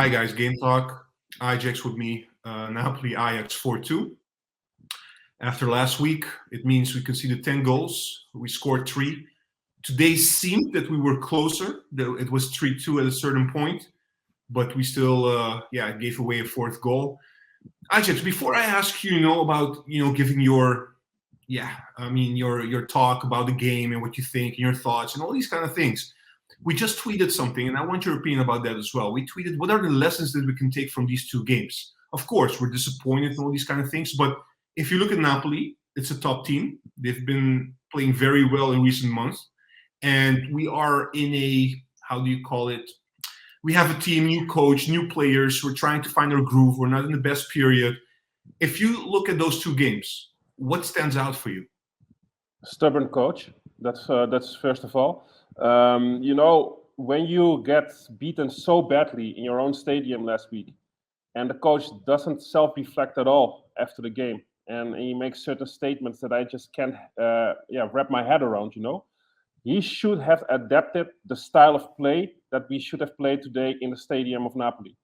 Hi guys, GameTalk. EyeJax with me. Napoli Ajax 4-2. After last week, it means we conceded 10 goals. We scored 3. Today seemed that we were closer. It was 3-2 at a certain point, but we still, gave away a fourth goal. EyeJax, before I ask you, about, giving your talk about the game and what you think and your thoughts and all these kind of things. We just tweeted something, and I want your opinion about that as well. We tweeted, what are the lessons that we can take from these two games? Of course, we're disappointed and all these kind of things, but if you look at Napoli, it's a top team. They've been playing very well in recent months, and we are in a, how do you call it? We have a team, new coach, new players. We're trying to find our groove. We're not in the best period. If you look at those two games, what stands out for you? Stubborn coach. That's first of all. When you get beaten so badly in your own stadium last week, and the coach doesn't self-reflect at all after the game, and he makes certain statements that I just can't, wrap my head around. He should have adapted the style of play that we should have played today in the stadium of Napoli.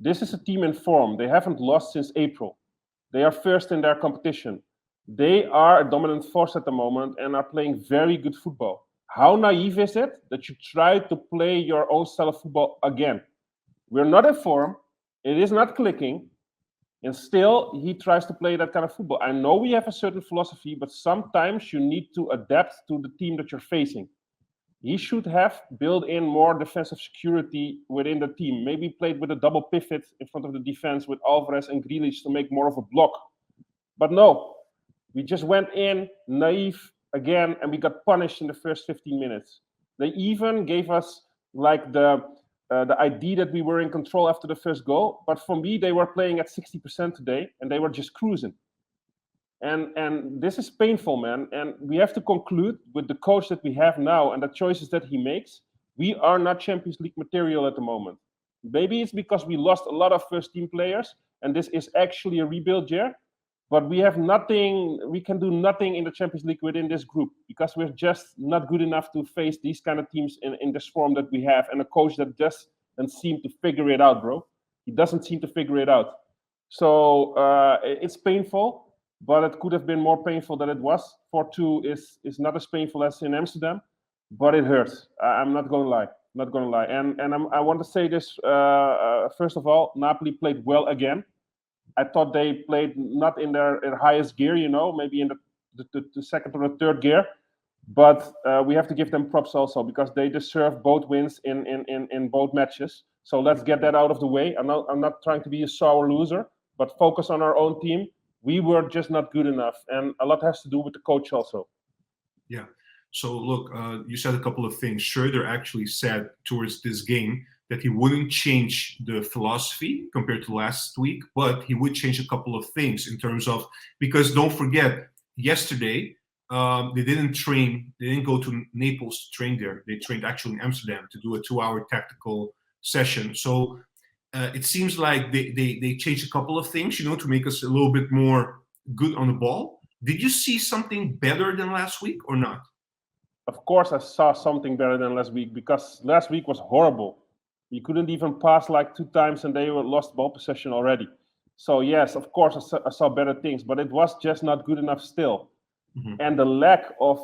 This is a team in form. They haven't lost since April. They are first in their competition. They are a dominant force at the moment and are playing very good football. How naive is it that you try to play your own style of football again? We're not in form. It is not clicking. And still, he tries to play that kind of football. I know we have a certain philosophy, but sometimes you need to adapt to the team that you're facing. He should have built in more defensive security within the team. Maybe played with a double pivot in front of the defense with Alvarez and Grealish to make more of a block. But no, we just went in naive again, and we got punished in the first 15 minutes. They even gave us like the idea that we were in control after the first goal. But for me, they were playing at 60% today, and they were just cruising. And this is painful, man. And we have to conclude with the coach that we have now and the choices that he makes. We are not Champions League material at the moment. Maybe it's because we lost a lot of first-team players, and this is actually a rebuild year. But we have nothing, we can do nothing in the Champions League within this group because we're just not good enough to face these kind of teams in this form that we have, and a coach that just doesn't seem to figure it out, bro. He doesn't seem to figure it out. So it's painful, but it could have been more painful than it was. 4-2 is not as painful as in Amsterdam, but it hurts. I'm not going to lie. Not going to lie. And I want to say this, first of all, Napoli played well again. I thought they played not in their highest gear, maybe in the second or the third gear. But we have to give them props also because they deserve both wins in both matches. So let's get that out of the way. I'm not trying to be a sour loser, but focus on our own team. We were just not good enough, and a lot has to do with the coach also. Yeah. So look, you said a couple of things. Schreuder actually said towards this game that he wouldn't change the philosophy compared to last week, but he would change a couple of things in terms of, because don't forget, yesterday, they didn't train, they didn't go to Naples to train there. They trained actually in Amsterdam to do a 2-hour tactical session. So it seems like they changed a couple of things, to make us a little bit more good on the ball. Did you see something better than last week or not? Of course, I saw something better than last week because last week was horrible. We couldn't even pass like 2 times and they were lost ball possession already. So yes, of course, I saw better things, but it was just not good enough still. Mm-hmm. And the lack of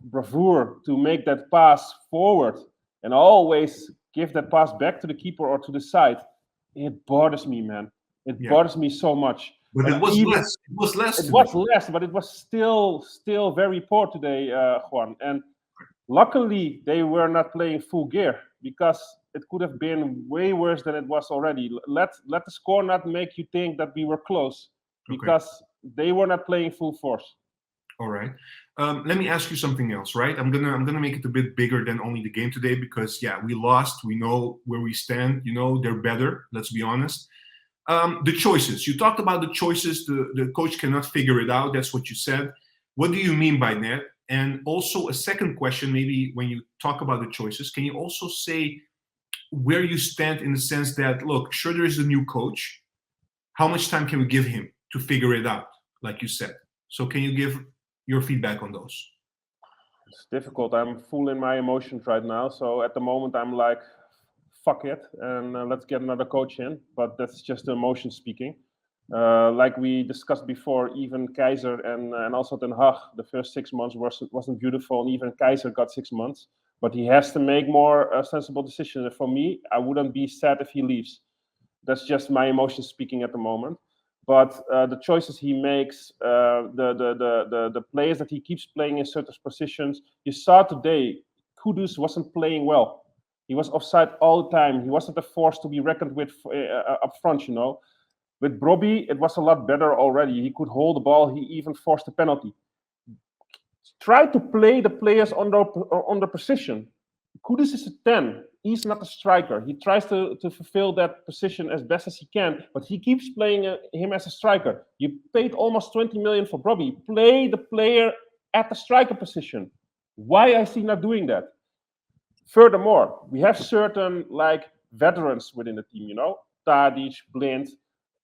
bravura to make that pass forward and always give that pass back to the keeper or to the side, it bothers me, man. It bothers me so much. But it was less. It was less. It was less, but it was still very poor today, Juan. And luckily, they were not playing full gear because it could have been way worse than it was already. Let the score not make you think that we were close because they were not playing full force. All right. Let me ask you something else, right? I'm gonna make it a bit bigger than only the game today because we lost. We know where we stand. They're better. Let's be honest. The choices. You talked about the choices. The coach cannot figure it out. That's what you said. What do you mean by that? And also a second question, maybe when you talk about the choices, can you also say where you stand in the sense that, look, Schreuder is the new coach. How much time can we give him to figure it out, like you said? So can you give your feedback on those? It's difficult. I'm full in my emotions right now. So at the moment, I'm like fuck it, and let's get another coach in. But that's just the emotion speaking. Like we discussed before, even Kaiser and also Ten Hag, the first 6 months wasn't beautiful, and even Kaiser got 6 months. But he has to make more sensible decisions. And for me, I wouldn't be sad if he leaves. That's just my emotion speaking at the moment. But the choices he makes, the players that he keeps playing in certain positions, you saw today, Kudus wasn't playing well. He was offside all the time. He wasn't a force to be reckoned with up front, you know. With Brobbey, it was a lot better already. He could hold the ball. He even forced a penalty. Try to play the players on the position. Kudus is a 10. He's not a striker. He tries to fulfill that position as best as he can, but he keeps playing him as a striker. You paid almost 20 million for Brobbey. Play the player at the striker position. Why is he not doing that? Furthermore, we have certain veterans within the team, you know, Tadic, Blind,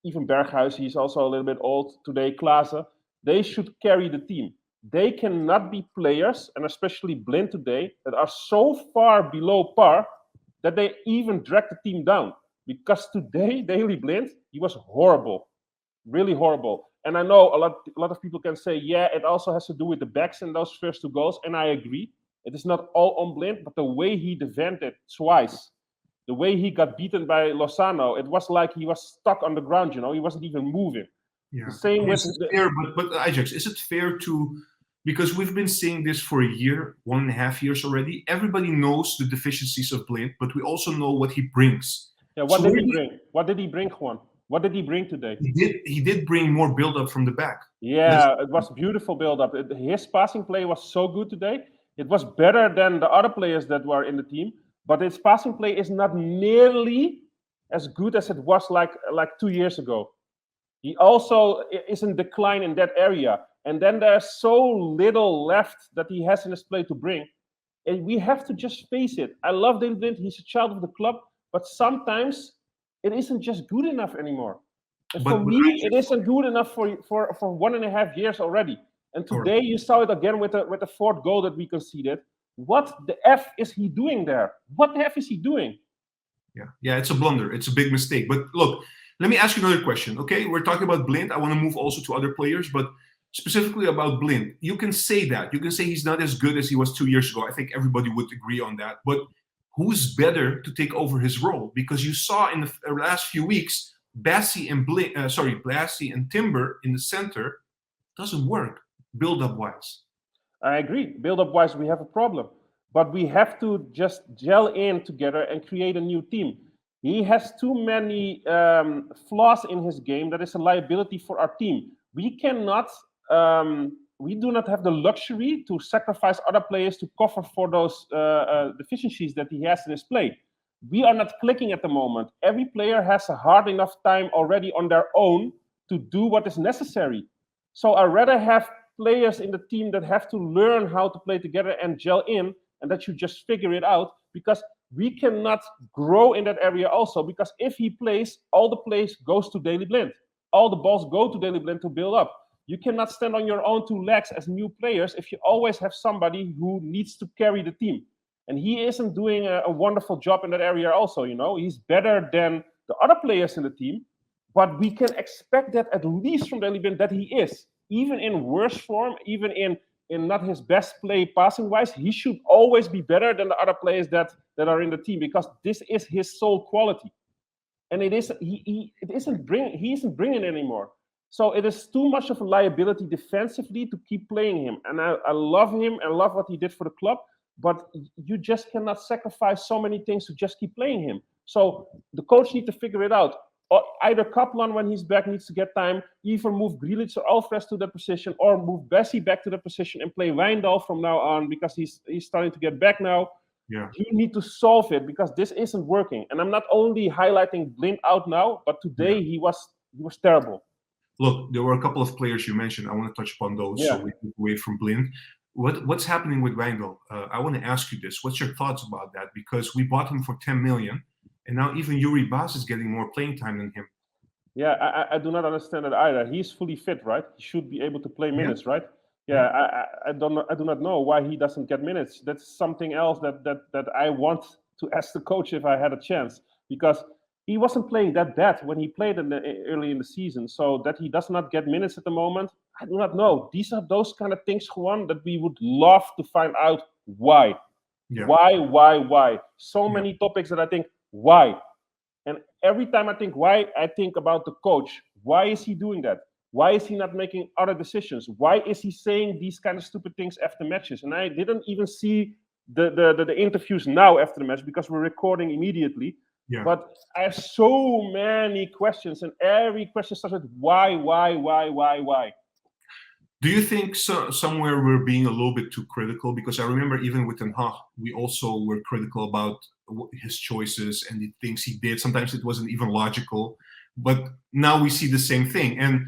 even Berghuis, he's also a little bit old today, Klaassen. They should carry the team. They cannot be players, and especially Blind today, that are so far below par that they even drag the team down. Because today, Daley Blind, he was horrible, really horrible. And I know a lot of people can say, yeah, it also has to do with the backs in those first 2 goals, and I agree. It is not all on Blind, but the way he defended twice, the way he got beaten by Lozano, it was like he was stuck on the ground, you know, he wasn't even moving. Yeah. The same with fair, but Ajax, is it fair to, because we've been saying this for a year, 1.5 years already, everybody knows the deficiencies of Blind, but we also know what he brings. Yeah, what did he bring? What did he bring, Juan? What did he bring today? He did bring more build-up from the back. Yeah, it was beautiful build-up. His passing play was so good today. It was better than the other players that were in the team, but his passing play is not nearly as good as it was like 2 years ago. He also is in decline in that area. And then there's so little left that he has in his play to bring. And we have to just face it. I love Daley Blind. He's a child of the club. But sometimes it isn't just good enough anymore. And for me, it isn't good enough for 1.5 years already. And today you saw it again with the 4th goal that we conceded. What the F is he doing there? What the F is he doing? Yeah, it's a blunder. It's a big mistake. But look, let me ask you another question. Okay, we're talking about Blind. I want to move also to other players, but specifically about Blind. You can say that. You can say he's not as good as he was 2 years ago. I think everybody would agree on that. But who's better to take over his role? Because you saw in the last few weeks, Bassi and Timber in the center doesn't work build-up wise. I agree. Build-up wise, we have a problem. But we have to just gel in together and create a new team. He has too many flaws in his game that is a liability for our team. We cannot, we do not have the luxury to sacrifice other players to cover for those deficiencies that he has in his play. We are not clicking at the moment. Every player has a hard enough time already on their own to do what is necessary. So I'd rather have players in the team that have to learn how to play together and gel in, and that you just figure it out, because we cannot grow in that area also, because if he plays, all the plays goes to Daley Blind. All the balls go to Daley Blind to build up. You cannot stand on your own 2 legs as new players if you always have somebody who needs to carry the team. And he isn't doing a wonderful job in that area also, you know. He's better than the other players in the team, but we can expect that at least from Daley Blind that he is. Even in worse form, even in not his best play passing-wise, he should always be better than the other players that are in the team, because this is his sole quality. And he isn't bringing it anymore. So it is too much of a liability defensively to keep playing him. And I love him and love what he did for the club, but you just cannot sacrifice so many things to just keep playing him. So the coach needs to figure it out. Or either Kaplan, when he's back, needs to get time, either move Grealish or Alvarez to that position, or move Bessie back to that position and play Wijndal from now on, because he's starting to get back now. Yeah. You need to solve it, because this isn't working. And I'm not only highlighting Blind out now, but today he was terrible. Look, there were a couple of players you mentioned. I want to touch upon those, so we move away from Blind. What's happening with Wijndal? I want to ask you this. What's your thoughts about that? Because we bought him for 10 million. And now even Yuri Bas is getting more playing time than him. Yeah, I do not understand that either. He's fully fit, right? He should be able to play minutes, right? Yeah, I do not know why he doesn't get minutes. That's something else that I want to ask the coach if I had a chance, because he wasn't playing that bad when he played early in the season. So that he does not get minutes at the moment, I do not know. These are those kind of things, Juan, that we would love to find out why. Yeah. Why? So Yeah. many topics that I think, why? And every time I think why, I think about the coach. Why is he doing that? Why is he not making other decisions? Why is he saying these kind of stupid things after matches? And I didn't even see the interviews now after the match because we're recording immediately. Yeah. But I have so many questions, and every question starts with why? Do you think somewhere we're being a little bit too critical? Because I remember even with Ten Hag, we also were critical about his choices and the things he did. Sometimes it wasn't even logical, but now we see the same thing. And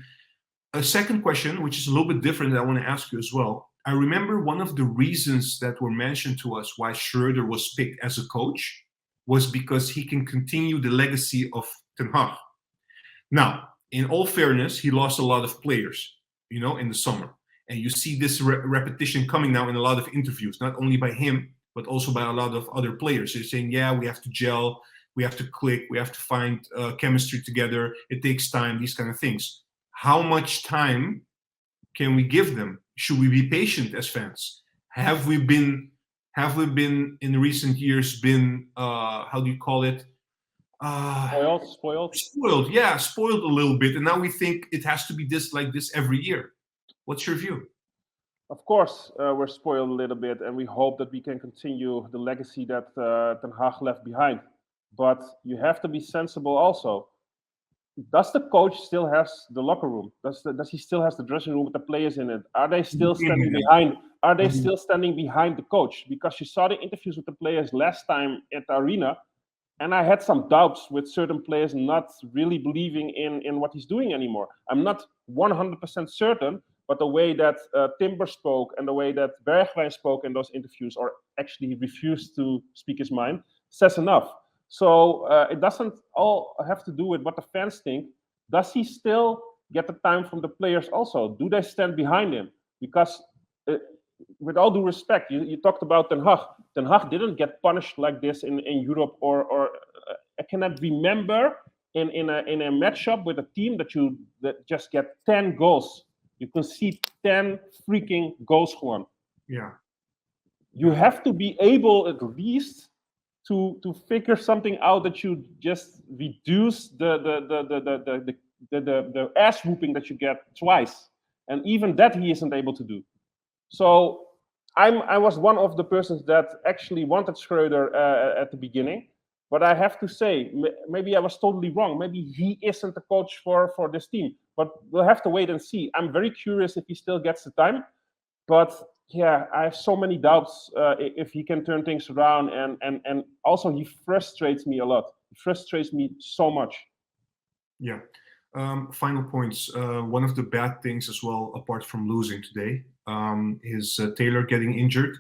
a second question, which is a little bit different, that I want to ask you as well. I remember one of the reasons that were mentioned to us why Schreuder was picked as a coach was because he can continue the legacy of Ten Hag. Now, in all fairness, he lost a lot of players, in the summer. And you see this repetition coming now in a lot of interviews, not only by him, but also by a lot of other players. They're saying, yeah, we have to gel, we have to click, we have to find chemistry together. It takes time, these kind of things. How much time can we give them? Should we be patient as fans? Have we been in recent years how do you call it? Spoiled. Yeah, spoiled a little bit, and now we think it has to be like this every year. What's your view? Of course, we're spoiled a little bit, and we hope that we can continue the legacy that Ten Hag left behind. But you have to be sensible also. Does the coach still has the locker room? Does he still has the dressing room with the players in it? Are they still standing behind? Are they still standing behind the coach? Because you saw the interviews with the players last time at the arena, and I had some doubts with certain players not really believing in what he's doing anymore. I'm not 100% certain, but the way that Timber spoke and the way that Bergwijn spoke in those interviews, or actually he refused to speak his mind, says enough. So it doesn't all have to do with what the fans think. Does he still get the time from the players also? Do they stand behind him? Because with all due respect, you talked about Ten Hag. Ten Hag didn't get punished like this in Europe, or I cannot remember in a matchup with a team that just get 10 goals. You concede 10 freaking goals, Juan. Yeah. You have to be able at least to figure something out that you just reduce the ass whooping that you get twice, and even that he isn't able to do. So I was one of the persons that actually wanted Schreuder at the beginning, but I have to say maybe I was totally wrong. Maybe he isn't the coach for this team, but we'll have to wait and see. I'm very curious if he still gets the time, but yeah, I have so many doubts if he can turn things around, and also he frustrates me a lot. He frustrates me so much. Yeah. Final points. One of the bad things as well, apart from losing today, is Taylor getting injured.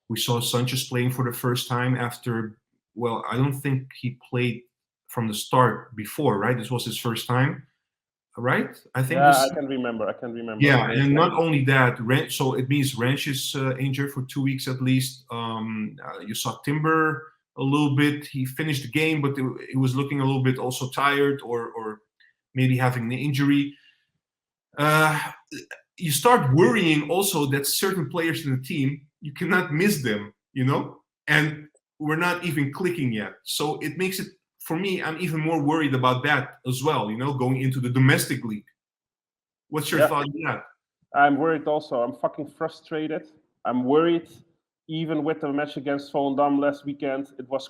We saw Sanchez playing for the first time after, well, I don't think he played from the start before, right? This was his first time. Right? I think. Yeah, I can remember. Yeah, and not only that, so it means Ranch is injured for 2 weeks at least. You saw Timber a little bit. He finished the game, but he was looking a little bit also tired, or maybe having an injury. You start worrying also that certain players in the team, you cannot miss them, and we're not even clicking yet. So it makes it, for me, I'm even more worried about that as well, going into the domestic league. What's your thought on that? I'm worried also. I'm fucking frustrated. I'm worried. Even with the match against Volendam last weekend, it was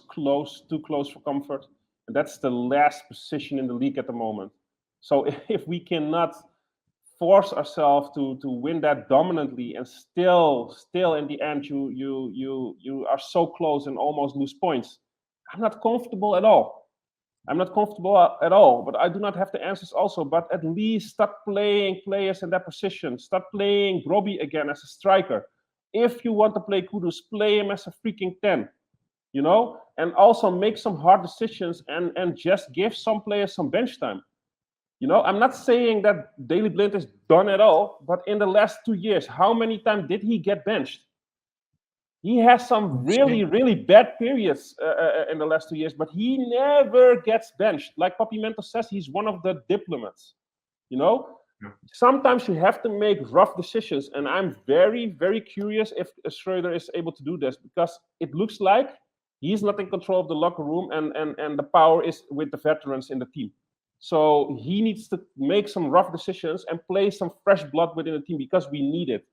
too close for comfort. And that's the last position in the league at the moment. So if we cannot force ourselves to win that dominantly, and still in the end you are so close and almost lose points, I'm not comfortable at all. But I do not have the answers also. But at least start playing players in that position. Start playing Robbie again as a striker. If you want to play Kudus, play him as a freaking 10. And also make some hard decisions and just give some players some bench time. I'm not saying that Daley Blind is done at all, but in the last 2 years, how many times did he get benched? He has some really bad periods in the last 2 years, but he never gets benched. Like Papimento says, he's one of the diplomats. You know, sometimes you have to make rough decisions, and I'm very curious if Schreuder is able to do this, because it looks like he's not in control of the locker room, and the power is with the veterans in the team. So he needs to make some rough decisions and play some fresh blood within the team, because we need it.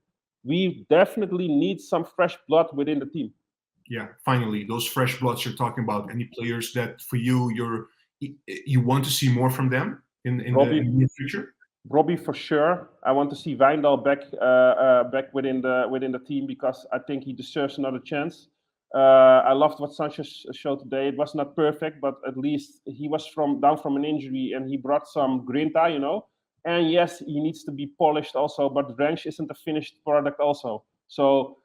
We definitely need some fresh blood within the team. Yeah, finally, those fresh bloods you're talking about. Any players that for you you want to see more from them in the near future? Robbie, for sure. I want to see Wijndal back within the team, because I think he deserves another chance. I loved what Sanchez showed today. It was not perfect, but at least he was down from an injury, and he brought some grinta, you know. And yes, he needs to be polished also, but Ranch isn't a finished product also. So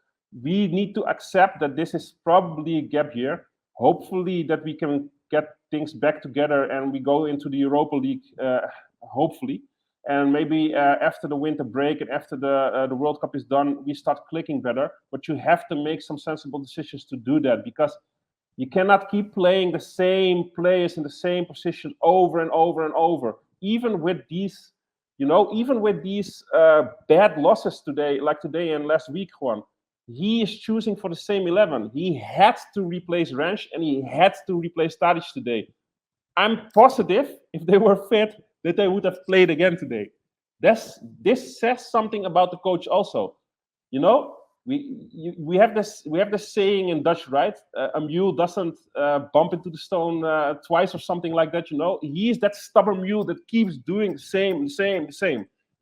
we need to accept that this is probably a gap year. Hopefully that we can get things back together and we go into the Europa League, hopefully. And maybe after the winter break and after the World Cup is done, we start clicking better. But you have to make some sensible decisions to do that, because you cannot keep playing the same players in the same position over and over and over. Even with these, bad losses today, like today and last week, Juan, he is choosing for the same 11. He had to replace Ranch and he had to replace Tadic today. I'm positive if they were fit that they would have played again today. This says something about the coach also. You know, we have this saying in Dutch, right? A mule doesn't bump into the stone twice or something like that. You know, he is that stubborn mule that keeps doing the same.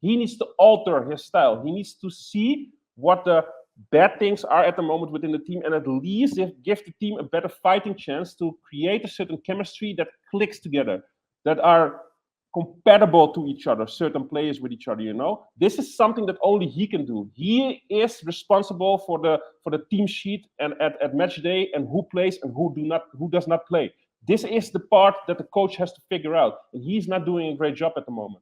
He needs to alter his style. He needs to see what the bad things are at the moment within the team, and at least give the team a better fighting chance to create a certain chemistry that clicks together, that are compatible to each other, certain players with each other, you know. This is something that only he can do. He is responsible for the team sheet and at match day, and who plays and who does not play. This is the part that the coach has to figure out, and he's not doing a great job at the moment.